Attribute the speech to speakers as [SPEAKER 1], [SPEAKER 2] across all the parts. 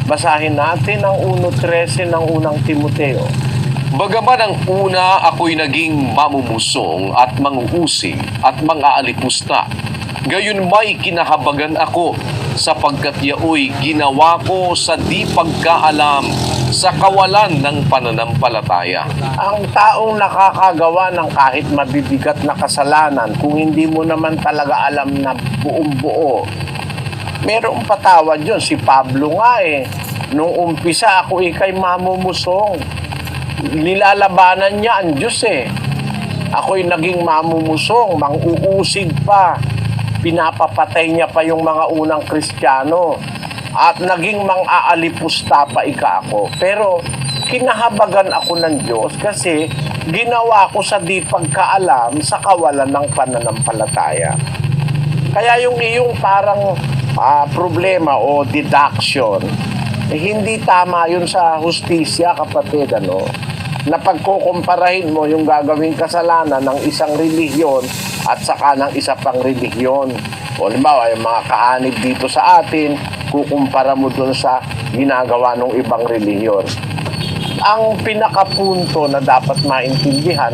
[SPEAKER 1] Basahin natin ang 1:13 ng unang Timoteo.
[SPEAKER 2] Bagaman ang una ako'y naging mamumusong at manguusig at mang-aalipusta, gayon may kinahabagan ako sapagkat yaoy ginawa ko sa di pagkaalam sa kawalan ng pananampalataya.
[SPEAKER 1] Ang taong nakakagawa ng kahit mabibigat na kasalanan, kung hindi mo naman talaga alam na buong buo, merong patawad yun. Si Pablo nga nung umpisa ako ikay mamumusong. Nilalabanan niya ang Diyos Ako'y naging mamumusong, mang-uusig pa. Pinapapatay niya pa yung mga unang Kristiyano. At naging mang-aalipusta pa ako. Pero kinahabagan ako ng Diyos kasi ginawa ko sa di pagkaalam sa kawalan ng pananampalataya. Kaya yung iyong parang problema o deduction, hindi tama yun sa hustisya, kapatid, na pagkukumparahin mo yung gagawing kasalanan ng isang relihiyon at saka ng isa pang relihiyon. O halimbawa, yung mga kaanib dito sa atin, kukumpara mo dun sa ginagawa ng ibang relihiyon. Ang pinakapunto na dapat maintindihan,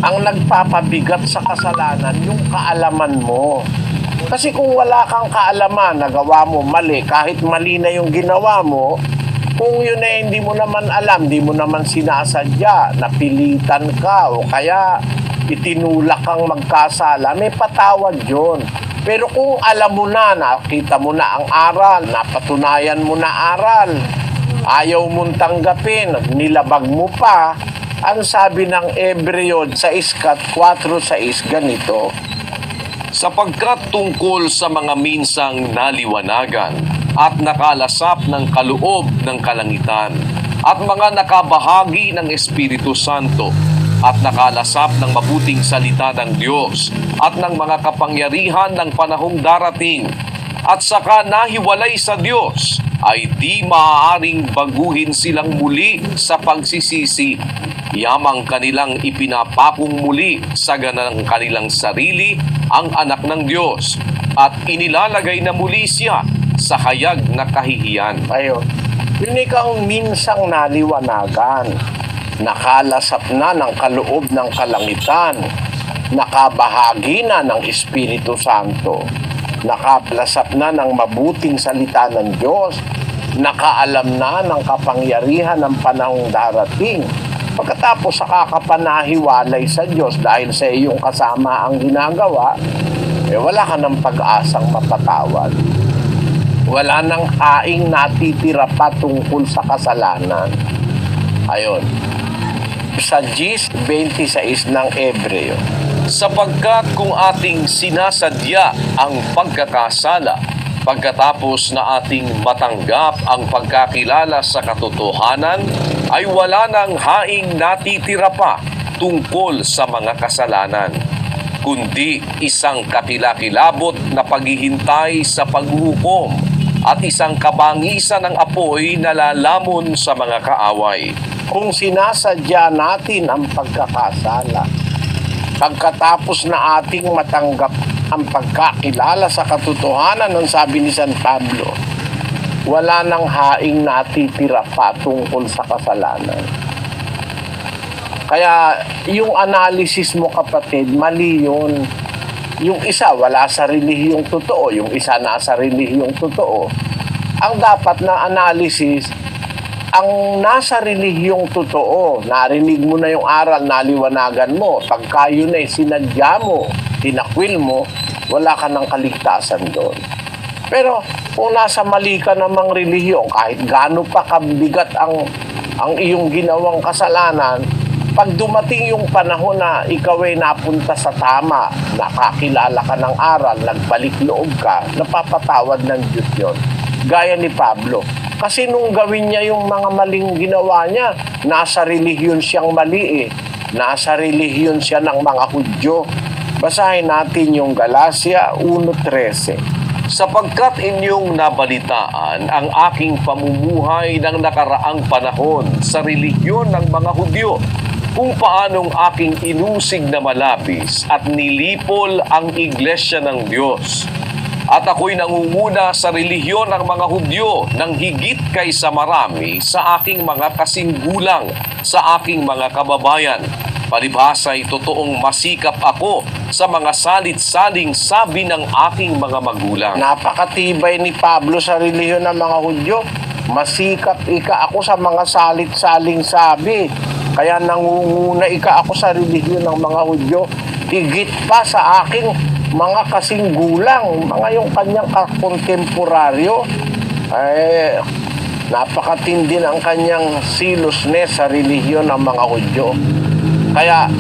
[SPEAKER 1] ang nagpapabigat sa kasalanan, yung kaalaman mo. Kasi kung wala kang kaalaman, nagawa mo mali, kahit mali na yung ginawa mo, kung yun hindi mo naman alam, di mo naman sinasadya, napilitan ka, o kaya itinulak kang magkasala, may patawad yun. Pero kung alam mo na, nakita mo na ang aral, napatunayan mo na aral, ayaw mong tanggapin, nilabag mo pa, ang sabi ng Hebreo 6:4-6 ganito,
[SPEAKER 2] sapagkat tungkol sa mga minsang naliwanagan at nakalasap ng kaloob ng kalangitan at mga nakabahagi ng Espiritu Santo at nakalasap ng mabuting salita ng Diyos at ng mga kapangyarihan ng panahong darating at saka nahiwalay sa Diyos, ay di maaaring baguhin silang muli sa pagsisisi, yamang kanilang ipinapakong muli sa ganang kanilang sarili ang anak ng Diyos at inilalagay na muli siya sa hayag na kahihiyan.
[SPEAKER 1] Ayun, yun ikaw minsang naliwanagan, nakalasap na ng kaloob ng kalangitan, nakabahagi na ng Espiritu Santo, nakalasap na ng mabuting salita ng Diyos, nakaalam na ng kapangyarihan ng panahong darating. Pagkatapos sa kakapanahiwalay sa Diyos dahil sa iyong kasama ang ginagawa, wala ka ng pag-asang mapatawad. Wala nang haing natitira pa tungkol sa kasalanan. Ayun. Sa 10:26 ng Hebreo,
[SPEAKER 2] sapagkat kung ating sinasadya ang pagkakasala, pagkatapos na ating matanggap ang pagkakilala sa katotohanan, ay wala nang haing natitira pa tungkol sa mga kasalanan, kundi isang kakilakilabot na paghihintay sa paghuhukom at isang kabangisan ng apoy na lalamon sa mga kaaway.
[SPEAKER 1] Kung sinasadya natin ang pagkakasala, pagkatapos na ating matanggap ang pagkakilala sa katotohanan ng sabi ni San Pablo, wala nang haing natitira pa tungkol sa kasalanan. Kaya yung analysis mo, kapatid, mali yun. Yung isa wala sa relihiyong totoo, yung isa nasa relihiyong totoo. Ang dapat na analysis, ang nasa relihiyong totoo, narinig mo na yung aral, naliwanagan mo, pagka yun ay sinadya mo, tinakwil mo, wala ka ng kaligtasan doon. Pero kung nasa mali ka namang relihiyon, kahit gaano pa kabigat ang iyong ginawang kasalanan, pag dumating yung panahon na ikaw ay napunta sa tama, nakakilala ka ng aral, nagbalik loob ka, napapatawad ng Diyos yun. Gaya ni Pablo. Kasi nung gawin niya yung mga maling ginawa niya, nasa relihiyon siyang mali Nasa relihiyon siya ng mga Hudyo. Basahin natin yung Galacia 1:13.
[SPEAKER 2] Sapagkat inyong nabalitaan ang aking pamumuhay ng nakaraang panahon sa relihiyon ng mga Hudyo, kung paanong aking inusig na malapis at nilipol ang iglesia ng Diyos. At ako'y nangunguna sa relihiyon ng mga Hudyo ng higit kaysa marami sa aking mga kasinggulang, sa aking mga kababayan. Palibhasa'y totoong masikap ako sa mga salit-saling sabi ng aking mga magulang.
[SPEAKER 1] Napakatibay ni Pablo sa relihiyon ng mga Hudyo. Masikap ika ako sa mga salit-saling sabi. Kaya nangunguna ika ako sa relihiyon ng mga Hudyo. Higit pa sa aking mga kasinggulang, mga yung kanyang kakontemporaryo. Napakatindi ng kanyang seriousness sa relihiyon ng mga Hudyo. Kaya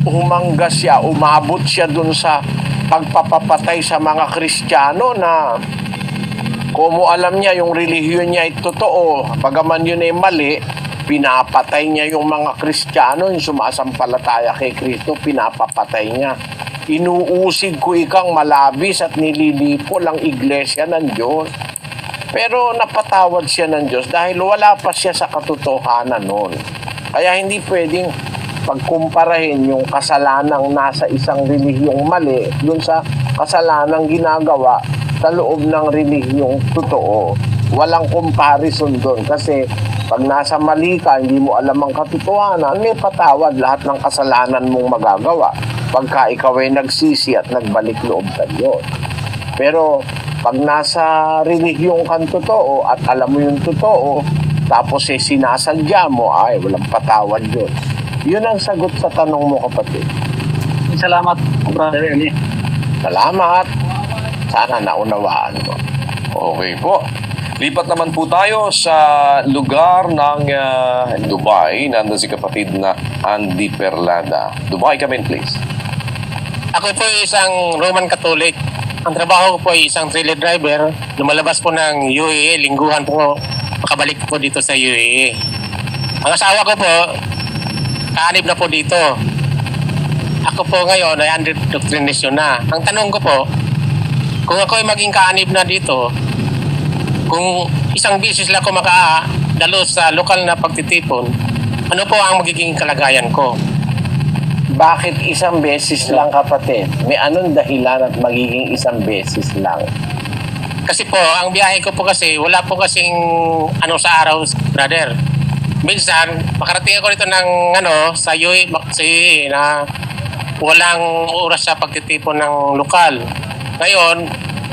[SPEAKER 1] humangga siya, umabot siya dun sa pagpapapatay sa mga Kristiyano na kung alam niya yung relihiyon niya ay totoo, bagaman yun ay mali, pinapatay niya yung mga Kristiyano, yung sumasampalataya kay Kristo, pinapapatay niya. Inuusig ko ikang malabis at nililipo lang iglesia ng Diyos. Pero napatawad siya ng Diyos dahil wala pa siya sa katotohanan noon. Kaya hindi pwedeng pagkumparahin yung kasalanang nasa isang relihiyong mali dun sa kasalanang ginagawa sa loob ng relihiyong totoo. Walang comparison doon kasi pag nasa mali ka, hindi mo alam ang katotohanan, may patawad lahat ng kasalanan mong magagawa pagka ikaw ay nagsisi at nagbalik loob sa Diyos. Pero pag nasa relihiyong kang totoo at alam mo yung totoo, tapos sinasadya mo, ay walang patawad yun. Yun ang sagot sa tanong mo, kapatid.
[SPEAKER 3] Salamat, Brother Eli.
[SPEAKER 1] Salamat. Sana naunawaan mo.
[SPEAKER 2] Okay po. Lipat naman po tayo sa lugar ng Dubai. Nandun si kapatid na Andy Perlada. Dubai, come in please.
[SPEAKER 4] Ako po ay isang Roman Catholic. Ang trabaho ko po ay isang trailer driver. Lumalabas po ng UAE, lingguhan po, makabalik po dito sa UAE. Ang asawa ko po, kaanib na po dito. Ako po ngayon ay under doctrination na. Ang tanong ko po, kung ako ay maging kaanib na dito, kung isang bisis lang ako makadalo sa lokal na pagtitipon, ano po ang magiging kalagayan ko?
[SPEAKER 1] Bakit isang beses lang, kapatid? May anong dahilan at magiging isang beses lang?
[SPEAKER 4] Kasi po, ang biyahe ko po kasi, wala po kasing ano sa araw, brother. Minsan, makarating ako rito ng sa UAE na walang oras sa pagtitipon ng lokal. Ngayon,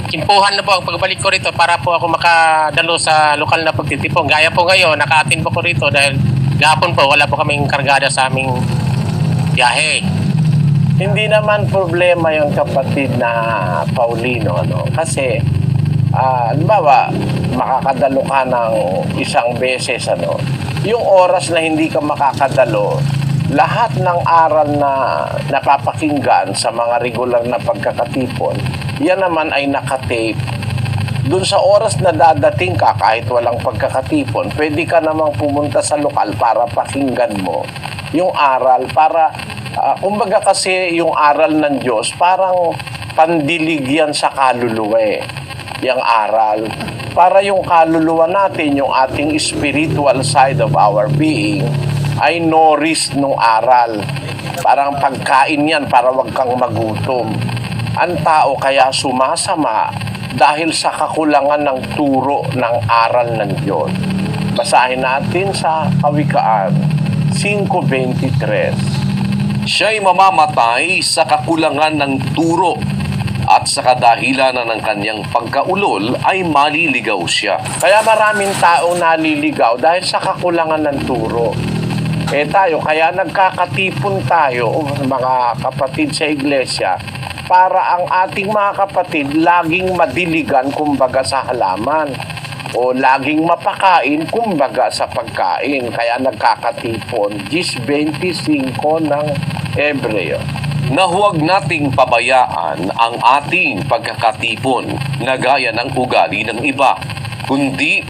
[SPEAKER 4] kimpuhan na po ang pagbalik ko rito para po ako makadalo sa lokal na pagtitipon. Gaya po ngayon, naka-attend po ko rito dahil gahapon po, wala po kaming kargada sa aming biyahe.
[SPEAKER 1] Hindi naman problema yung kapatid na Paulino, ano? Kasi, halimbawa, makakadalo ka ng isang beses, ano? Yung oras na hindi ka makakadalo, lahat ng aral na napapakinggan sa mga regular na pagkakatipon, yan naman ay nakatape. Doon sa oras na dadating ka, kahit walang pagkakatipon, pwede ka namang pumunta sa lokal para pakinggan mo yung aral. Para, kumbaga kasi yung aral ng Diyos, parang pandilig yan sa kaluluwa eh. Yung aral. Para yung kaluluwa natin, yung ating spiritual side of our being, ay nourished nung aral. Parang pagkain yan para wag kang magutom. Ang tao kaya sumasama dahil sa kakulangan ng turo ng aral ng Diyos. Basahin natin sa Kawikaan 5:23.
[SPEAKER 2] Siya'y mamamatay sa kakulangan ng turo at sa kadahilanan ng kanyang pagkaulol ay maliligaw siya.
[SPEAKER 1] Kaya maraming tao naliligaw dahil sa kakulangan ng turo. Tayo, kaya nagkakatipon tayo, mga kapatid sa iglesia, para ang ating mga kapatid laging madiligan, kumbaga sa halaman, o laging mapakain, kumbaga sa pagkain. Kaya nagkakatipon. 10:25 ng Hebreo.
[SPEAKER 2] Na huwag nating pabayaan ang ating pagkakatipon na gaya ng ugali ng iba, kundi